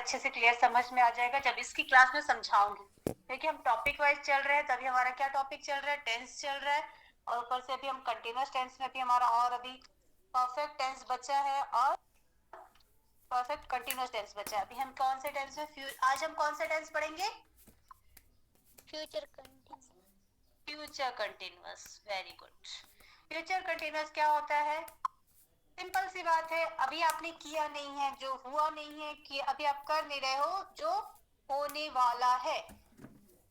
अच्छे से क्लियर समझ में आ जाएगा जब इसकी क्लास में समझाऊंगी। देखिए हम टॉपिक वाइज चल रहे हैं, तभी हमारा क्या टॉपिक चल रहा है, टेंस चल रहा है, और ऊपर से अभी हम कंटिन्यूअस टेंस में भी हमारा और अभी परफेक्ट टेंस बचा है और परफेक्ट कंटिन्यूअस टेंस बचा है। अभी हम कौन से टेंस में आज हम कौन से टेंस पढ़ेंगे? Future continuous. Future continuous, very good. Future continuous क्या होता है? सिंपल सी बात है, अभी आपने किया नहीं है, जो हुआ नहीं है, कि अभी आप कर नहीं रहे हो, जो होने वाला है।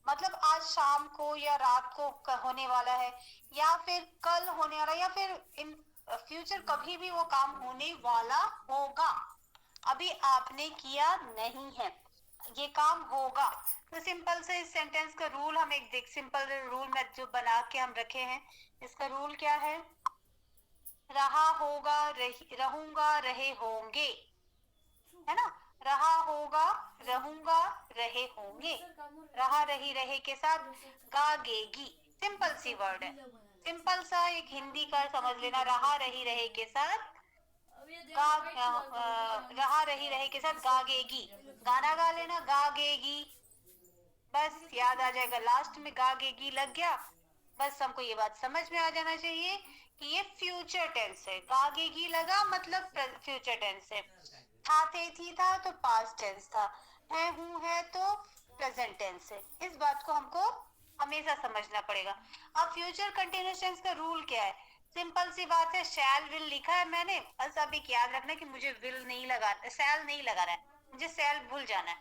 मतलब आज शाम को या रात को होने वाला है, या फिर कल होने वाला है, या फिर इन फ्यूचर कभी भी वो काम होने वाला होगा। अभी आपने किया नहीं है, ये काम होगा। तो सिंपल से इस सेंटेंस का रूल हम एक देख, सिंपल रूल में जो बना के हम रखे हैं, इसका रूल क्या है? रहा होगा, रहूंगा, रहे होंगे, है ना? रहा होगा, रहूंगा, रहे होंगे। रहा रही रहे के साथ गागेगी, सिंपल सी वर्ड है, सिंपल सा एक हिंदी का समझ लेना। रहा रही रहे के साथ रहा रही रहे के साथ गागेगी, गाना गा लेना, गागेगी, बस याद आ जाएगा, लास्ट में गागेगी लग गया। बस हमको ये बात समझ में आ जाना चाहिए कि ये फ्यूचर टेंस है। गागेगी लगा मतलब फ्यूचर टेंस है। था, थे, थी, था तो पास्ट टेंस था। है, हूं, है तो प्रेजेंट टेंस है। इस बात को हमको हमेशा समझना पड़ेगा। अब फ्यूचर कंटिन्यूअस टेंस का रूल क्या है? सिंपल सी बात है, शैल विल लिखा है मैंने, बस अब एक याद रखना कि मुझे विल नहीं लगाना, शैल नहीं लगाना है, मुझे शैल भूल जाना है।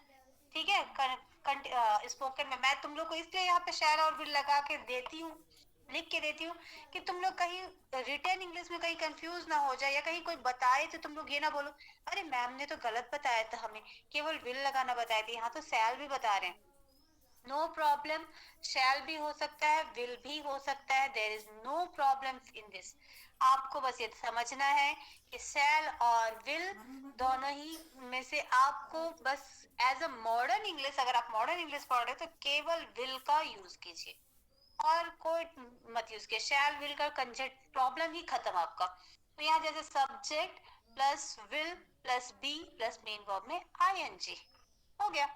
ठीक है, स्पोकन में मैं तुम लोग को इसलिए यहाँ पे शैल और विल लगा के देती हूँ, लिख के देती हूँ, कि तुम लोग कहीं रिटर्न इंग्लिश में कहीं कंफ्यूज ना हो जाए, या कहीं कोई बताए तो तुम लोग ये ना बोलो अरे मैम ने तो गलत बताया था, हमें केवल विल लगाना बताया था, यहाँ तो शैल भी बता रहे हैं। नो प्रॉब्लम, शैल भी हो सकता है, विल भी हो सकता है, there is no problem in this. आपको बस ये समझना है कि शैल और विल दोनों ही में से आपको बस एज अ मॉडर्न इंग्लिश, अगर आप मॉडर्न इंग्लिश पढ़ रहे हो तो केवल विल का यूज कीजिए, और कोई मत यूज कीजिए। शैल विल का कंसेप्ट प्रॉब्लम ही खत्म आपका। तो यहाँ जैसे subject plus will plus be plus main verb में आईएनजी हो गया।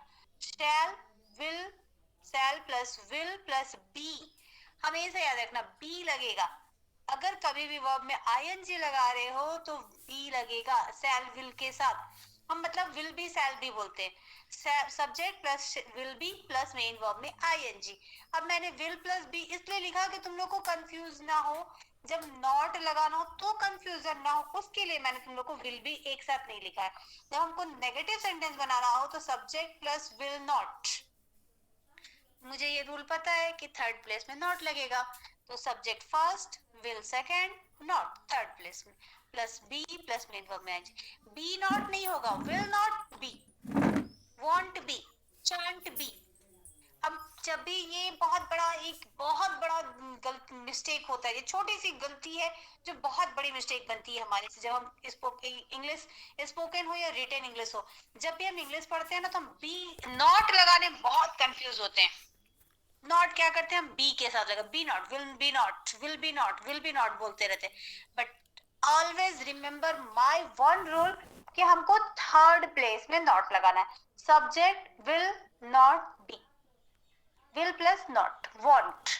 Shall will, shall plus will plus be, हमेशा याद रखना बी लगेगा। अगर कभी भी वर्ब में आईएनजी लगा रहे हो तो बी लगेगा शैल विल के साथ। हम मतलब विल बी शैल बी बोलते हैं, subject plus will be plus main verb में आईएनजी। अब मैंने विल प्लस बी इसलिए लिखा कि तुम लोग को कंफ्यूज ना हो, जब नॉट लगाना हो तो कंफ्यूजन ना हो, उसके लिए मैंने तुम लोग को विल बी एक साथ नहीं लिखा है। जब हमको नेगेटिव सेंटेंस बनाना हो तो सब्जेक्ट प्लस विल नॉट, मुझे ये रूल पता है कि थर्ड प्लेस में नॉट लगेगा, तो subject first, will second, not third place में, plus be plus main verb में आएंगे। बी नॉट नहीं होगा, will not be, won't be, shan't be. अब जब भी ये बहुत बड़ा गलत मिस्टेक होता है, ये छोटी सी गलती है जो बहुत बड़ी मिस्टेक बनती है हमारे से, जब हम इंग्लिश स्पोकन हो या रिटन इंग्लिश हो, जब भी हम इंग्लिश पढ़ते हैं ना तो हम बी नॉट लगाने बहुत कंफ्यूज होते हैं। नॉट क्या करते हैं हम बी के साथ लगा, be not, will be not, will be not, will be not बोलते रहते। But always remember my one rule कि हमको थर्ड प्लेस में नॉट लगाना है। Subject will not be, will plus not, won't,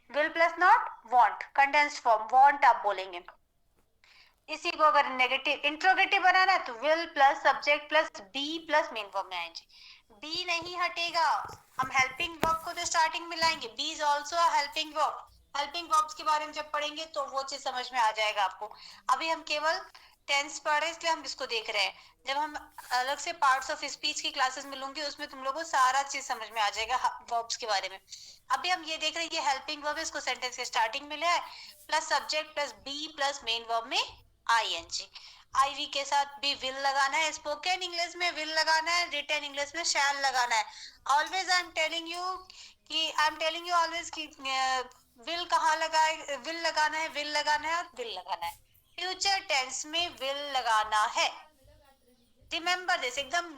will plus not won't, condensed form won't आप बोलेंगे। इसी को अगर नेगेटिव इंट्रोगेटिव बनाना है तो will plus subject plus be plus main verb में आएंगे। बी नहीं हटेगा, हम हेल्पिंग वर्ब को तो स्टार्टिंग में लाएंगे, be is also a helping verb. Helping verbs के बारे में जब पढ़ेंगे तो वो चीज समझ में आ जाएगा आपको। अभी हम केवल टेंस पढ़ रहे हैं इसलिए हम इसको देख रहे हैं। जब हम अलग से पार्ट्स ऑफ स्पीच की क्लासेस में लूंगी उसमें तुम लोगों को सारा चीज समझ में आ जाएगा वर्ब्स के बारे में। अभी हम ये देख रहे हैं ये हेल्पिंग वर्ब है, इसको सेंटेंस के स्टार्टिंग में ले आए, plus subject plus be plus main verb में आईएनजी। आईवी के साथ भी विल लगाना है, स्पोकन इंग्लिश में विल लगाना है, रिटन इंग्लिश में शैल लगाना है। Always I am telling you कि I am telling you always कि विल कहाँ लगाए, विल लगाना है, विल लगाना है और विल लगाना है। फ्यूचर टेंस में विल लगाना है। रिमेंबर दिस, एकदम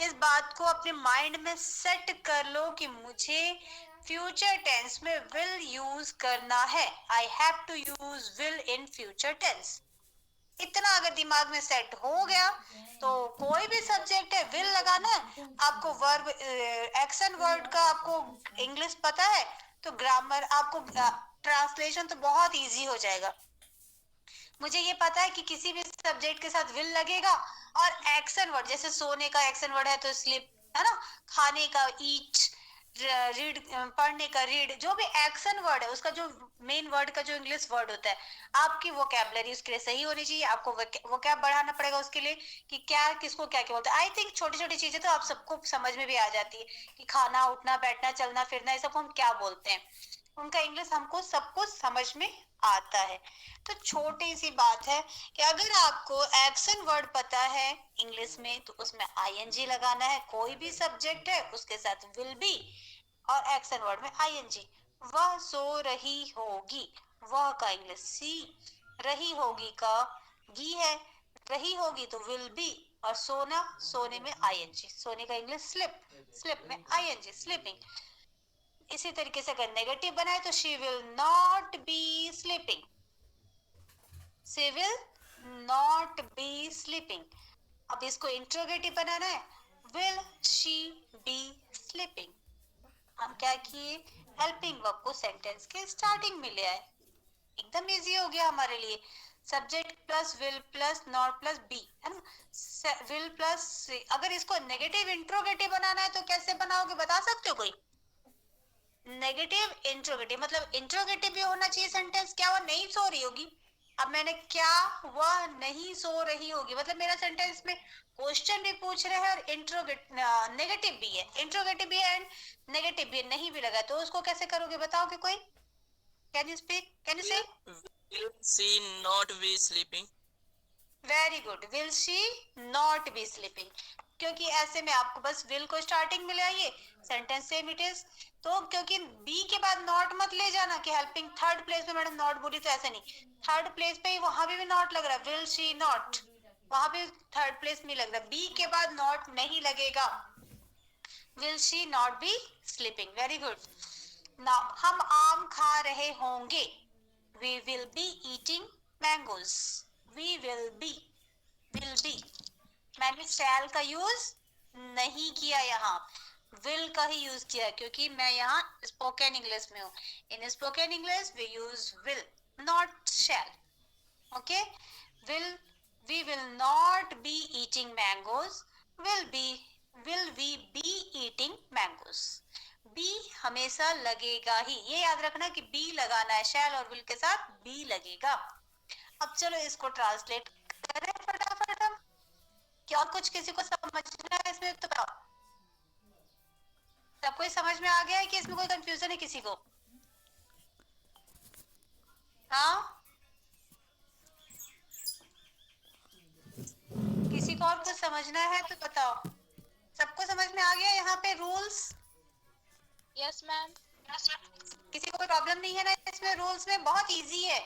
इस बात को अपने माइंड में सेट कर लो कि मुझे फ्यूचर टेंस में विल यूज करना है। I have to use will in future tense. इतना अगर दिमाग में सेट हो गया तो कोई भी सब्जेक्ट है विल लगाना है आपको, वर्ब एक्शन वर्ड का आपको इंग्लिश पता है तो ग्रामर आपको, ट्रांसलेशन तो बहुत इजी हो जाएगा। मुझे ये पता है कि किसी भी सब्जेक्ट के साथ विल लगेगा और एक्शन वर्ड, जैसे सोने का एक्शन वर्ड है तो स्लिप, है ना, खाने का ईट, रीड, पढ़ने का रीड, जो भी एक्शन वर्ड है उसका जो मेन वर्ड का जो इंग्लिश वर्ड होता है, आपकी वोकैबुलरी उसके लिए सही होनी चाहिए। आपको वोकैब बढ़ाना पड़ेगा उसके लिए कि क्या किसको क्या क्या बोलते हैं। आई थिंक छोटी छोटी चीजें तो आप सबको समझ में भी आ जाती है कि खाना उठना बैठना चलना फिरना ये सब हम क्या बोलते हैं, उनका इंग्लिश हमको सब कुछ समझ में आता है। तो छोटी सी बात है कि अगर आपको एक्शन वर्ड पता है इंग्लिश में तो उसमें आईएनजी लगाना है, कोई भी सब्जेक्ट है उसके साथ विल बी और एक्शन वर्ड में आईएनजी। वह सो रही होगी, वह का इंग्लिश सी, रही होगी का गी है, रही होगी तो विल बी, और सोना सोने में आईएनजी, सोने का इंग्लिश स्लिप, स्लिप में आईएनजी स्लीपिंग। इसी तरीके से अगर नेगेटिव बनाए तो she will not be sleeping, she will not be sleeping. अब इसको इंट्रोगेटिव बनाना है, विल शी बी स्लीपिंग। हम क्या किए, हेल्पिंग वर्ब को सेंटेंस के स्टार्टिंग में ले आए, एकदम इजी हो गया हमारे लिए। Subject plus will plus not plus be, है ना, विल प्लस, अगर इसको नेगेटिव इंट्रोगेटिव बनाना है तो कैसे बनाओगे बता सकते हो कोई? नेगेटिव इंट्रोगेटिव मतलब इंट्रोगेटिव भी होना चाहिए सेंटेंस, क्या वह नहीं सो रही होगी? अब मैंने क्या वह नहीं सो रही होगी मतलब मेरा सेंटेंस में क्वेश्चन भी पूछ रहे हैं और नेगेटिव भी है, इंट्रोगेटिव भी है एंड नेगेटिव भी है, नहीं भी लगा तो उसको कैसे करोगे बताओगे कोई? Can you speak, can you से? Will she not be sleeping? Very good, will she not be sleeping, क्योंकि ऐसे में आपको बस विल को स्टार्टिंग में ले आइए, सेंटेंस सेम इट इज। तो क्योंकि बी के बाद नॉट मत ले जाना कि हेल्पिंग थर्ड प्लेस पे मैडम नॉट बोली, तो ऐसे नहीं, थर्ड प्लेस पे ही वहां भी नॉट लग रहा है, विल शी नॉट, वहां भी थर्ड प्लेस में लग रहा है, बी के बाद नॉट नहीं लगेगा, will she not be sleeping. Very good. Now हम आम खा रहे होंगे, we will be eating mangoes, we will be, will be, मैंने शैल का यूज नहीं किया, यहाँ विल का ही यूज किया क्योंकि मैं यहाँ स्पोकन इंग्लिश में हूँ। In spoken English we use will not shall. Okay, will, we will not be eating mangoes, will be, will we be eating mangoes. Be हमेशा लगेगा ही, ये याद रखना कि बी लगाना है, शैल और विल के साथ बी लगेगा। अब चलो इसको ट्रांसलेट करें फटाफट हम, क्या कुछ किसी को समझना है इसमें तो बताओ। सब कोई समझ में आ गया है कि इसमें कोई कंफ्यूजन है किसी को? हाँ, किसी को और कुछ समझना है तो बताओ। सबको समझ में आ गया यहाँ पे रूल्स? Yes ma'am. किसी को कोई प्रॉब्लम नहीं है ना इसमें? रूल्स में बहुत इजी है,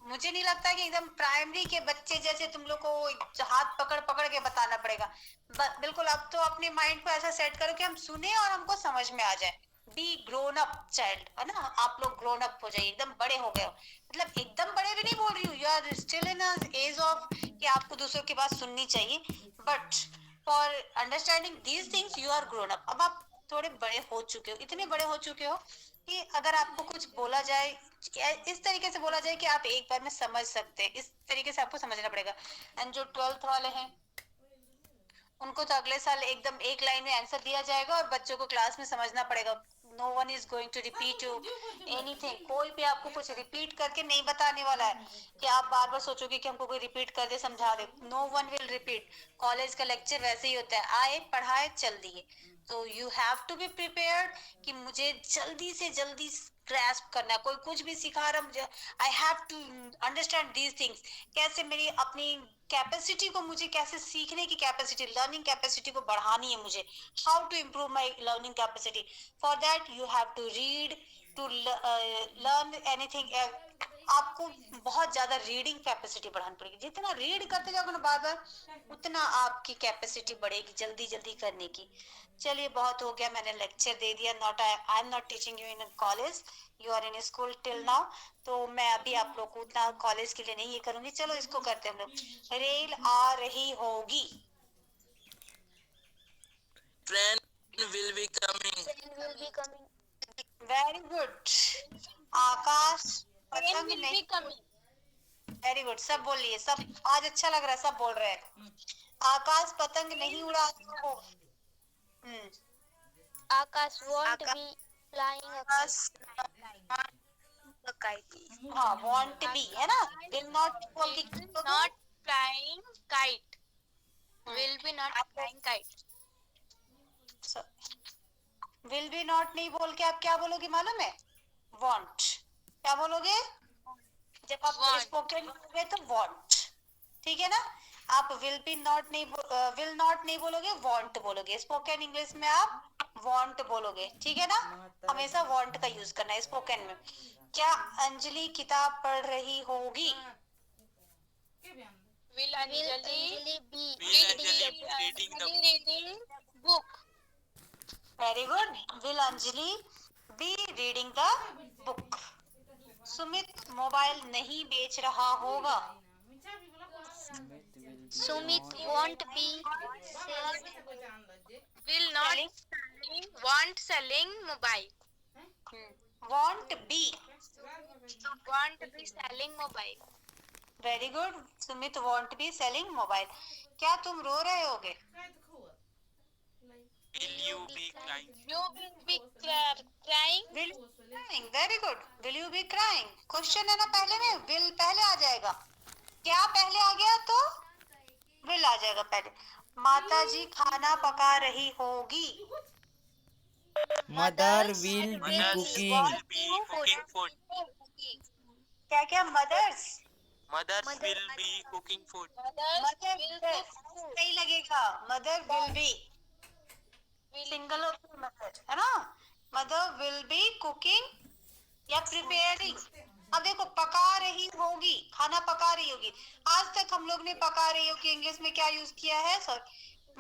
मुझे नहीं लगता कि एकदम प्राइमरी के बच्चे जैसे तुम लोग को हाथ पकड़ पकड़ के बताना पड़ेगा। बिल्कुल, अब तो अपने माइंड को ऐसा सेट करो कि हम सुने और हमको समझ में आ जाए। बी ग्रोन अप चाइल्ड, है ना, आप लोग ग्रोन अप हो जाइए, एकदम बड़े हो गए हो, मतलब एकदम बड़े भी नहीं बोल रही हूँ, you are still in age of कि आपको दूसरों की बात सुननी चाहिए, but for understanding these things you are grown up. अब आप थोड़े बड़े हो चुके हो, इतने बड़े हो चुके हो कि अगर आपको कुछ बोला जाए, इस तरीके से बोला जाए कि आप एक बार में समझ सकते हैं, इस तरीके से आपको समझना पड़ेगा। एंड जो 12th वाले हैं उनको तो अगले साल एकदम एक लाइन में आंसर दिया जाएगा और बच्चों को क्लास में समझना पड़ेगा। No one is going to repeat you anything, कोई भी आपको कुछ रिपीट करके नहीं बताने वाला है कि आप बार बार सोचोगे कि हमको कोई रिपीट कर दे समझा दे। No one will repeat. College का लेक्चर वैसे ही होता है, आए पढ़ाए चल दिए। तो you have to be prepared कि मुझे जल्दी से जल्दी ग्रैस्प करना है, कोई कुछ भी सिखा रहा मुझे, I have to understand these things, कैसे मेरी अपनी कैपेसिटी को, मुझे कैसे सीखने की कैपेसिटी, लर्निंग कैपेसिटी को बढ़ानी है मुझे, how to improve my learning capacity. For that you have to read, to learn anything. आपको बहुत ज्यादा रीडिंग कैपेसिटी बढ़ानी पड़ेगी, जितना रीड करते जाओगे ना बार बार उतना आपकी कैपेसिटी बढ़ेगी जल्दी जल्दी करने की। चलिए बहुत हो गया, मैंने लेक्चर दे दिया, not I am not teaching you in college, you are in school till now, तो मैं अभी आप लोग को उतना कॉलेज के लिए नहीं ये करूंगी। चलो इसको करते हैं हम लोग। रेल आ रही होगी। Train will be coming. Train will be coming. Very good. Akash Train पतंग will नहीं। be coming. वेरी गुड, सब बोलिए, सब आज अच्छा लग रहा है, सब बोल रहे हैं। आकाश पतंग नहीं उड़ा रहा हो। Akash won't Akash be flying a kite. हाँ, want be है ना, will not be बोल के Will क्या not flying kite. Hmm, Will be not आप flying kite. Will be not नहीं बोल के आप क्या बोलोगे मालूम है? वांट। क्या बोलोगे जब आप Want. स्पोकन बोलोगे तो? वांट, ठीक है ना। आप विल बी नॉट नहीं विल नॉट नहीं बोलोगे, वांट बोलोगे। स्पोकन इंग्लिश में आप वांट बोलोगे, ठीक है ना। हमेशा वांट का यूज करना है स्पोकन में। क्या अंजलि किताब पढ़ रही होगी? Will Anjali Will Anjali be reading the reading book? Very good. Will Anjali be reading the book. Sumit mobile नहीं बेच रहा होगा। Sumit won't be will not want selling mobile. Want be. Want to be selling mobile. Very good. Sumit want be selling mobile. क्या तुम रो रहे होगे? Will you be crying? You will be crying. Will crying. Very good. Will you be crying, question है ना, पहले में will पहले आ जाएगा। क्या पहले आ गया तो विल आ जाएगा पहले। माता जी खाना पका रही होगी। Mother will be Mothers cooking. will be cooking food. क्या क्या? Mothers. Mothers will be cooking food. Mother सही लगेगा। मदर विल बी सिंगल होती है मदर, है ना। मदर विल बी कुकिंग या प्रिपेयरिंग। अब देखो, पका रही होगी, खाना पका रही होगी। आज तक हम लोग ने पका रही होगी इंग्लिश में क्या यूज किया है? सॉरी,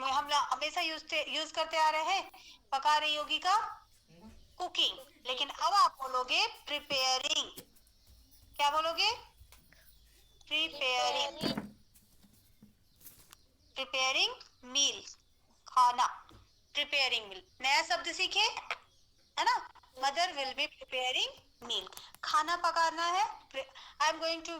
हम लोग हमेशा यूज करते आ रहे हैं पका रही होगी का कुकिंग। लेकिन अब आप बोलोगे प्रिपेयरिंग। क्या बोलोगे? प्रिपेयरिंग। प्रिपेयरिंग मील, खाना। प्रिपेयरिंग मील नया शब्द सीखे, है ना। Mother will be preparing meal, खाना पकाना है। I am going to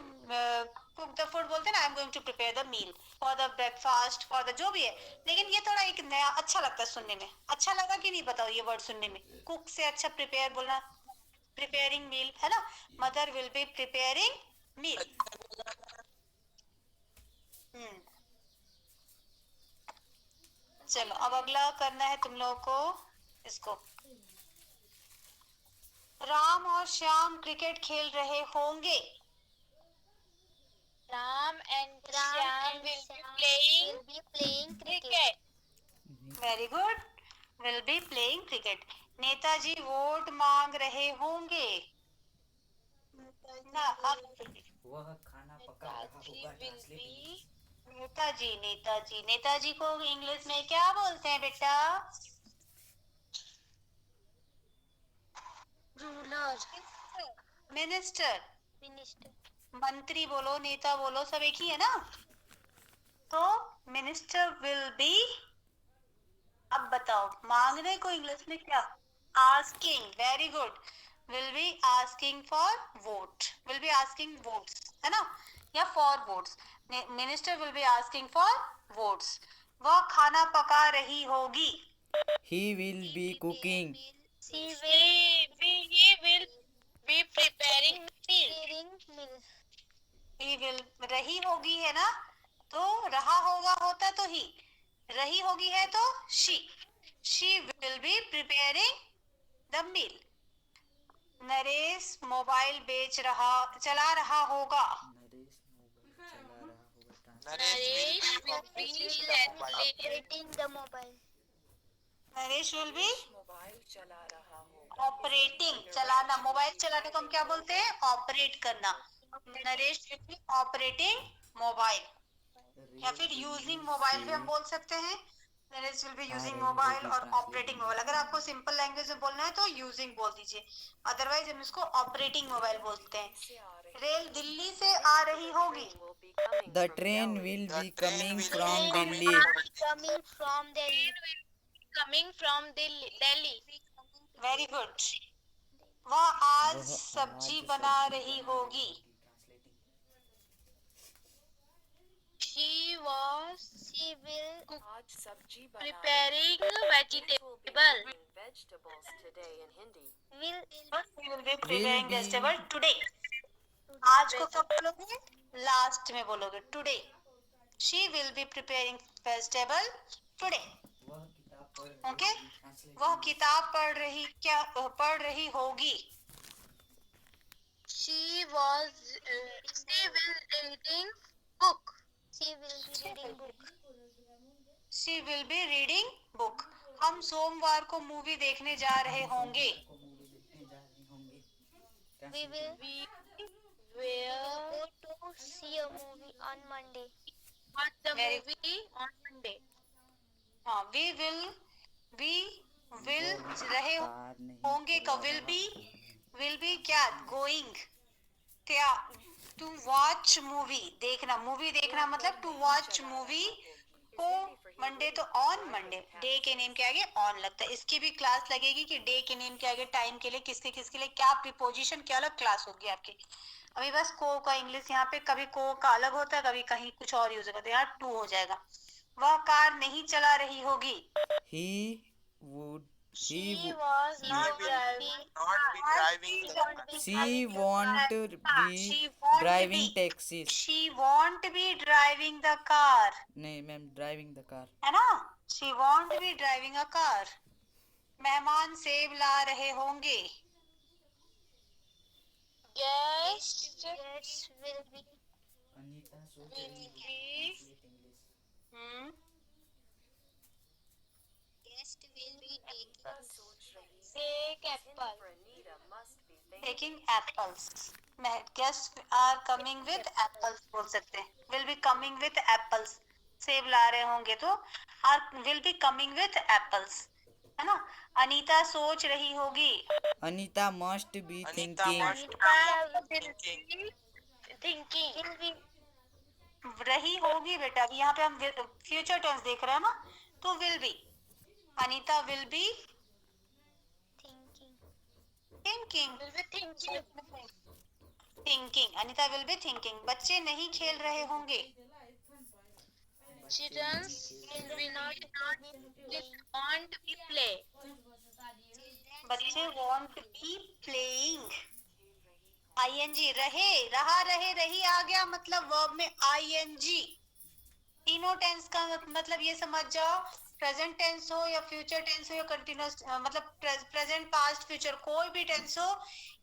cook the food बोलते हैं ना, I am going to prepare the meal for the breakfast, for the जो भी है। लेकिन ये थोड़ा एक नया अच्छा लगता है सुनने में। अच्छा लगा कि नहीं बताओ ये वर्ड सुनने में? कुक से अच्छा प्रिपेयर बोलना, प्रिपेयरिंग मील, है ना। मदर विल बी प्रिपेयरिंग मील। चलो अब अगला करना है तुम लोगों को इसको। राम और श्याम क्रिकेट खेल रहे होंगे। Ram and Shyam will be playing cricket. Very good. Will be playing cricket. Netaji vote मांग रहे होंगे ना। अब वह खाना पका रहा होगा। ट्रांसलेट। नेताजी, नेताजी, नेताजी को इंग्लिश में क्या बोलते हैं बेटा? Ruler. मिनिस्टर। Minister. मंत्री बोलो, नेता बोलो, सब एक ही है ना। तो मिनिस्टर विल बी, अब बताओ मांगने को इंग्लिश में क्या? Asking. Very good. Will be asking for vote, will be asking votes, है ना, या for votes. Minister will be asking for votes. वह खाना पका रही होगी। He will be cooking. He will be preparing meal. He will, रही होगी है ना, तो रहा होगा होता तो ही, रही होगी है तो she will be preparing the meal. Naresh mobile चला रहा होगा। नरेश मोबाइल चला रहा होगा। Naresh will be operating the mobile. Naresh will be operating, चलाना। मोबाइल चलाने को हम क्या बोलते हैं? ऑपरेट करना। Naresh will be operating mobile, या फिर यूजिंग मोबाइल भी हम बोल सकते हैं। पेरेंट्स विल बी यूजिंग रही मोबाइल होगी और translate ऑपरेटिंग में। मोबाइल। अगर आपको सिंपल लैंग्वेज में बोलना है तो यूजिंग बोल दीजिए, अदरवाइज हम इसको ऑपरेटिंग मोबाइल बोलते हैं। रेल दिल्ली से आ रही होगी। The train will The be train coming will be from coming Delhi. Coming from Delhi. Coming from Delhi. Very good. वह आज वह सब्जी आज बना सब्जी रही बना होगी। She was She will preparing vegetable. will She will be Will preparing be vegetable today। आज को कब बोलोगे? लास्ट में बोलोगे, today. She will be preparing vegetable today. Okay, वह किताब पढ़ रही होगी। She will reading book. she will be reading book. She will be reading book. हम सोमवार को मूवी देखने जा रहे होंगे। We will Where go to see a movie on Monday. watch the Very movie on Monday. हाँ, we will रहे car नहीं होंगे का चला विल बी क्या? गोइंग। क्या? टू वॉच मूवी, देखना, मूवी देखना मतलब टू वॉच मूवी को मंडे तो ऑन मंडे, डे के नेम के आगे ऑन लगता है। इसकी भी क्लास लगेगी कि डे के नेम के आगे टाइम के लिए किसके किसके लिए क्या प्रीपोजिशन, क्या अलग क्लास होगी आपकी। अभी बस को का इंग्लिश यहाँ पे कभी को का अलग होता है, कभी कहीं कुछ और यूज होता है, यहाँ टू हो जाएगा। वह कार नहीं चला रही होगी। He would She he was He not will driving. not be driving the she won't be She won't driving be. taxis. She won't be driving the car, नहीं मैम driving the car. है ना? She won't be driving a car। मेहमान सेब ला रहे होंगे। Guest Guests will be will be hmm, guest will be take apple. taking apples। Guests are coming with apples बोल सकते हैं। Will be coming with apples। सेब ला रहे होंगे तो will be coming with apples, है ना? अनीता सोच रही होगी। Anita must be Anita thinking. must be thinking. Thinking. रही होगी बेटा, अभी यहाँ पे हम फ्यूचर टेंस देख रहे हैं ना, तो will be. Anita will be thinking. Thinking. Will be thinking. Thinking, Anita will be thinking. बच्चे नहीं खेल रहे होंगे। Children will not want to play. बच्चे want to be playing। ING रही आ गया, मतलब वर्ब में आईएनजी। तीनों टेंस का मतलब ये समझ जाओ, प्रेजेंट टेंस हो या फ्यूचर टेंस हो या कंटिन्यूअस, मतलब प्रेजेंट पास्ट फ्यूचर कोई भी टेंस हो,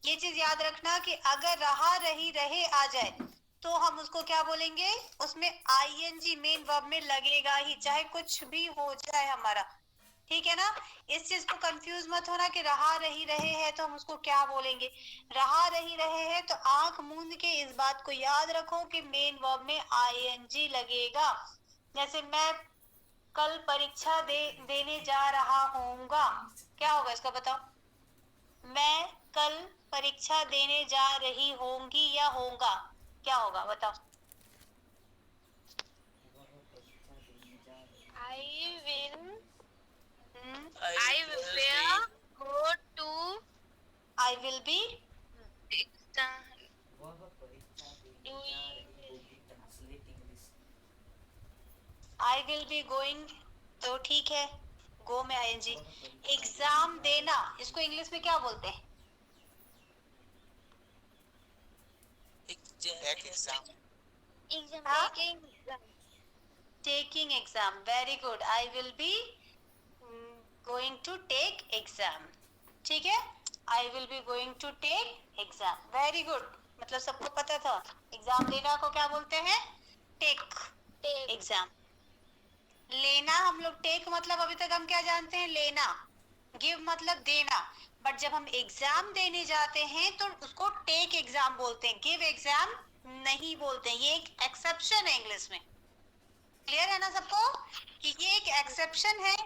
ये चीज याद रखना कि अगर रहे आ जाए तो हम उसको क्या बोलेंगे, उसमें आईएनजी मेन वर्ब में लगेगा ही, चाहे कुछ भी हो जाए हमारा। ठीक है ना? इस चीज को कंफ्यूज मत होना कि रहे है तो हम उसको क्या बोलेंगे। रहे है तो आंख मूंद के इस बात को याद रखो कि मेन वर्ब में आईएनजी लगेगा। जैसे मैं कल परीक्षा देने जा रहा होऊंगा, क्या होगा इसका बताओ? मैं कल परीक्षा देने जा रही होंगी या होगा, क्या होगा बताओ? I will go to I will be I will be going, तो ठीक है, गो में आईएनजी। एग्जाम देना, इसको इंग्लिश में क्या बोलते हैं? Exam. Exam. हाँ? Taking taking exam, very good. I will be going to take exam. ठीक है, I will be going to take exam, very good. मतलब सबको पता था एग्जाम देना को क्या बोलते हैं? Take exam. लेना हम लोग, टेक मतलब अभी तक हम क्या जानते हैं? लेना। गिव मतलब देना, बट जब हम एग्जाम देने जाते हैं तो उसको टेक एग्जाम बोलते हैं, गिव एग्जाम नहीं बोलते हैं। ये एक एक्सेप्शन है इंग्लिश में। क्लियर है ना सबको कि ये एक एक्सेप्शन है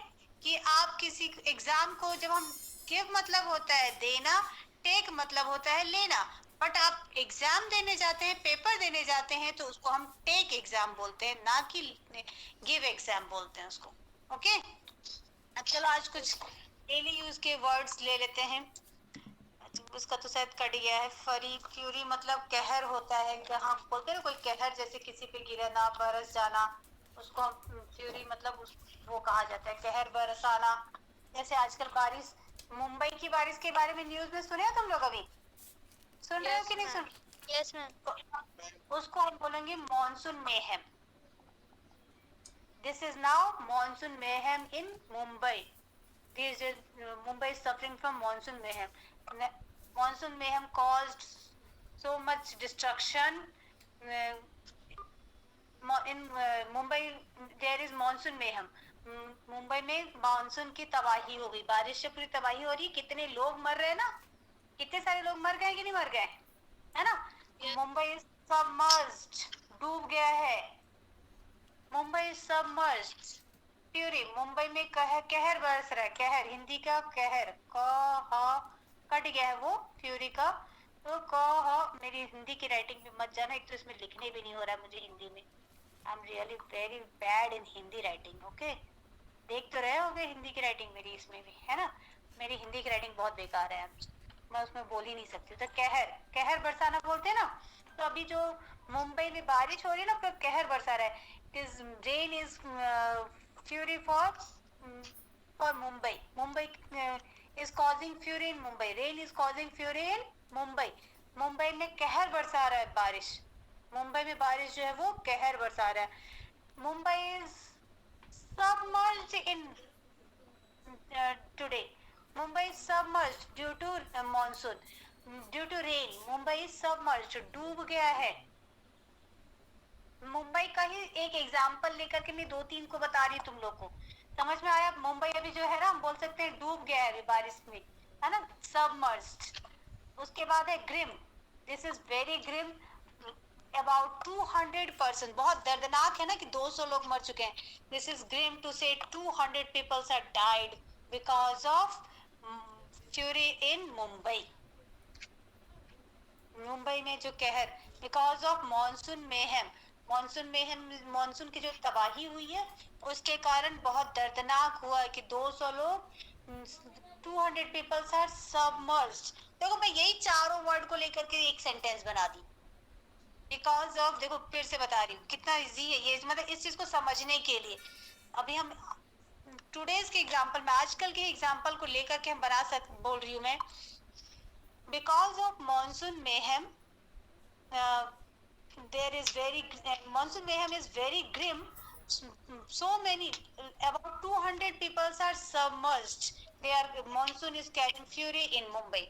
कि आप किसी एग्जाम को, जब हम गिव मतलब होता है देना, टेक मतलब होता है लेना, बट आप एग्जाम देने जाते हैं, पेपर देने जाते हैं, तो उसको हम टेक एग्जाम बोलते हैं, ना कि गिव एग्जाम बोलते हैं उसको। ओके, अब चलो आज कुछ डेली यूज के वर्ड्स ले लेते हैं। उसका तो शायद कट गया है। फरी फ्यूरी मतलब कहर होता है, जहाँ बोलते हैं ना कोई कहर, जैसे किसी पे गिरना, बरस जाना, उसको फ्यूरी मतलब वो कहा जाता है, कहर बरसाना। जैसे आजकल बारिश, मुंबई की बारिश के बारे में न्यूज में सुने हो तुम लोग? अभी सुन रहे हो कि नहीं सुन? Yes, ma'am. उसको हम बोलेंगे monsoon mayhem. This is now monsoon mayhem in Mumbai. This is Mumbai is suffering from monsoon mayhem. Monsoon mayhem caused so much destruction. In Mumbai there is monsoon mayhem. Mumbai में मानसून की तबाही हो गई, बारिश से पूरी तबाही हो रही। कितने लोग मर रहे हैं ना, कितने सारे लोग मर गए कि नहीं मर गए, है ना? मुंबई सबमर्ज्ड, डूब गया है। मुंबई सबमर्ज्ड। फ्यूरी, मुंबई में कहर बरस रहा है। कहर हिंदी का कहर, कट गया है वो फ्यूरी का। तो मेरी हिंदी की राइटिंग भी मत जाना, एक तो इसमें लिखने भी नहीं हो रहा है मुझे हिंदी में। I am really very bad in Hindi writing. Okay, देख तो रहे होगे हिंदी की राइटिंग मेरी, इसमें भी है ना, मेरी हिंदी की राइटिंग बहुत बेकार है, मैं उसमें बोल ही नहीं सकती। तो कहर बरसाना बोलते हैं ना। तो अभी जो मुंबई में बारिश हो रही है ना, तो कहर बरसा रहा है। Rain is fury for Mumbai. Mumbai is causing fury in Mumbai. Rain is causing fury in Mumbai. Mumbai में कहर बरसा रहा है बारिश। मुंबई में बारिश जो है वो कहर बरसा रहा है। Mumbai is submerged in today. Mumbai is submerged due to monsoon. Due to rain, Mumbai is submerged, डूब गया है। मुंबई का ही एक एग्जाम्पल लेकर के मैं 2-3 को बता रही तुम लोग को, समझ में आया? मुंबई अभी जो है ना, हम बोल सकते हैं डूब गया है अभी बारिश में, है ना, सबमर्ज्ड। उसके बाद है grim. This is very grim, about 200%, बहुत दर्दनाक है ना कि 200 लोग मर चुके हैं। दिस इज ग्रिम टू से 200 peoples have died because of fury in Mumbai. Mumbai में जो कहर, because of monsoon mayhem. Monsoon की जो तबाही हुई है उसके कारण बहुत दर्दनाक हुआ है कि 200 लोग, 200 पीपल्स आर सबमर्ज्ड। देखो मैं यही चारों वर्ड को लेकर के एक सेंटेंस बना दी, बिकॉज ऑफ। देखो फिर से बता रही हूँ कितना इजी है ये, मतलब इस चीज को समझने के लिए। अभी हम टुडेज के एग्जाम्पल में, आजकल के एग्जाम्पल को लेकर के हम बोल रही हूँ मैं। Because of monsoon mayhem, there is very monsoon mayhem is very grim. So many, about 200 people are submerged. Monsoon is carrying fury in Mumbai.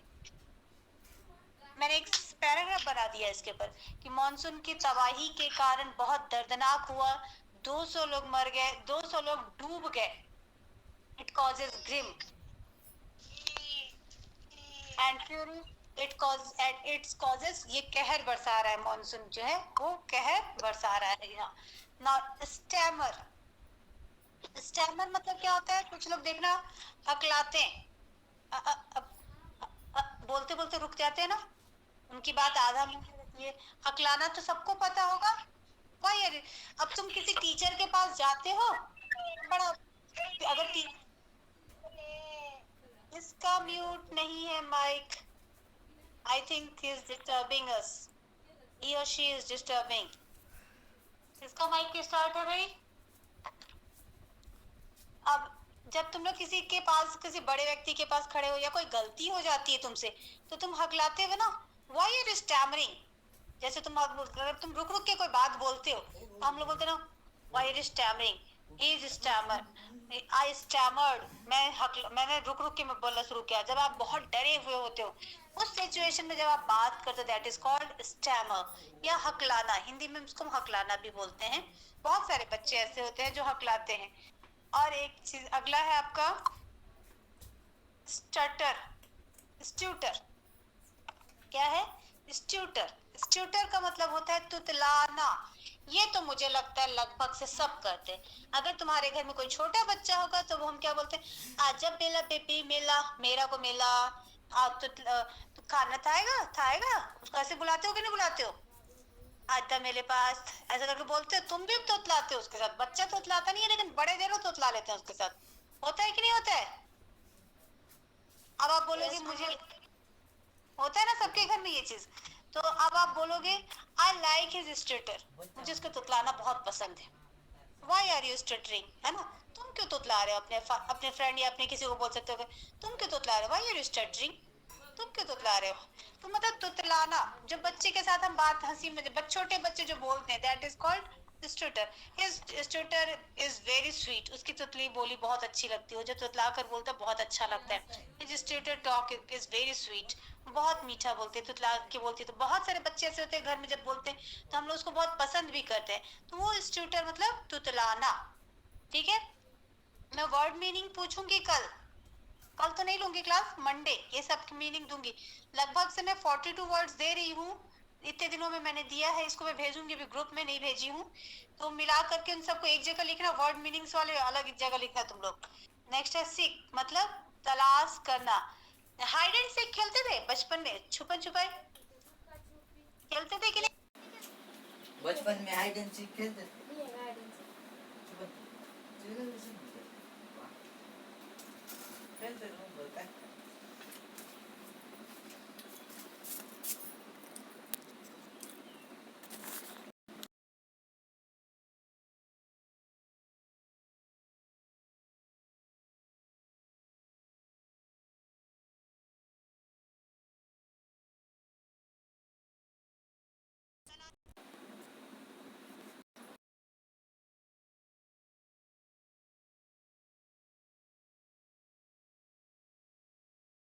मैंने एक पैराग्राफ बना दिया इसके ऊपर कि मॉनसून की तबाही के कारण बहुत दर्दनाक हुआ, 200 लोग मर गए, 200 लोग डूब गए। It causes grim and fury. It causes, ये कहर बरसा रहा है, मॉनसून जो है वो कहर बरसा रहा है यहाँ। Now stammer मतलब क्या होता है? कुछ लोग देखना हकलाते हैं, बोलते बोलते रुक जाते हैं ना, उनकी बात आधा में रहती है। हकलाना तो सबको पता होगा। भाई अब तुम किसी टीचर के पास जाते हो, बड़ा, अगर इसका म्यूट नहीं है mic, I think he is disturbing us. He or she is disturbing. इसका माइक स्टार्ट है भाई। अब जब तुम लोग किसी के पास, किसी बड़े व्यक्ति के पास खड़े हो या कोई गलती हो जाती है तुमसे, तो तुम हकलाते हो ना, why you are stammering? जैसे अगर तुम रुक रुक के कोई बात बोलते हो तो हम लोग बोलते हैं ना, why you are stammering? He is stammer. I stammered. मैंने रुक रुक के मैं बोलना शुरू किया। जब आप बहुत डरे हुए होते हो, उस सिचुएशन में जब आप बात करते हो, दैट इज कॉल्ड स्टैमर या हकलाना। हिंदी में उसको हकलाना भी बोलते हैं। बहुत सारे बच्चे ऐसे होते हैं जो हकलाते हैं। और एक चीज अगला है आपका स्टटर, स्ट्यूटर। क्या है? स्ट्यूटर। स्ट्यूटर का मतलब होता है तुतलाना। ये तो मुझे लगता है लगभग से सब करते हैं। अगर तुम्हारे घर में कोई छोटा बच्चा होगा तो वो हम क्या बोलते हैं, आजा बेला बेबी मेला, मेरा को मेला, आप तो खाना थाएगा, उसको ऐसे बुलाते हो कि नहीं बुलाते हो, आता मेरे पास, ऐसा करके बोलते हो। तुम भी तोतलाते हो उसके साथ, बच्चा तोतलाता नहीं है लेकिन बड़े देर तोतला लेते हैं उसके साथ, होता है कि नहीं होता है? अब आप बोलोगे मुझे होता है ना सबके घर में ये चीज, तो अब आप बोलोगे आई लाइक हिज स्टेटर, मुझे उसको तुतलाना बहुत पसंद है। वाई आर यू स्टटरिंग, है ना, तुम क्यों तुतला रहे हो अपने फ्रेंड या अपने किसी को बोल सकते हो तुम क्यों तुतला रहे हो, वाई आर यू स्टटरिंग, तुम क्यों तुतला रहे हो। तो मतलब तुतलाना, जब बच्चे के साथ हम बात हंसी में, छोटे बच्चे जो बोलते हैं, that is called stutter. His stutter is very sweet, उसकी तुतली बोली बहुत अच्छी लगती है, जो तुतला कर बोलता है बहुत अच्छा लगता है। His stutter talk is very sweet, बहुत मीठा बोलते हैं, तुतला के बोलती है। तो बहुत सारे बच्चे ऐसे होते हैं घर में जब बोलते हैं तो हम लोग उसको बहुत पसंद भी करते हैं, तो वो स्टूटर मतलब तुतलाना। ठीक है, मैं वर्ड मीनिंग पूछूंगी कल, कल तो नहीं लूंगी क्लास, मंडे ये सब की मीनिंग दूंगी। लगभग से मैं 42 वर्ड्स दे रही हूँ, इतने दिनों में मैंने दिया है, इसको मैं भेजूंगी भी, ग्रुप में नहीं भेजी हूँ, तो मिला करके उन सबको एक जगह लिखना, वर्ड मीनिंग्स वाले अलग एक जगह लिखना तुम लोग। नेक्स्ट है सीक, मतलब तलाश करना। हाइड एंड सीक खेलते थे बचपन में, छुपन छुपाई खेलते थे कि नहीं? बचपन में हाइड एंड सीक खेलते थे। खेलते थे।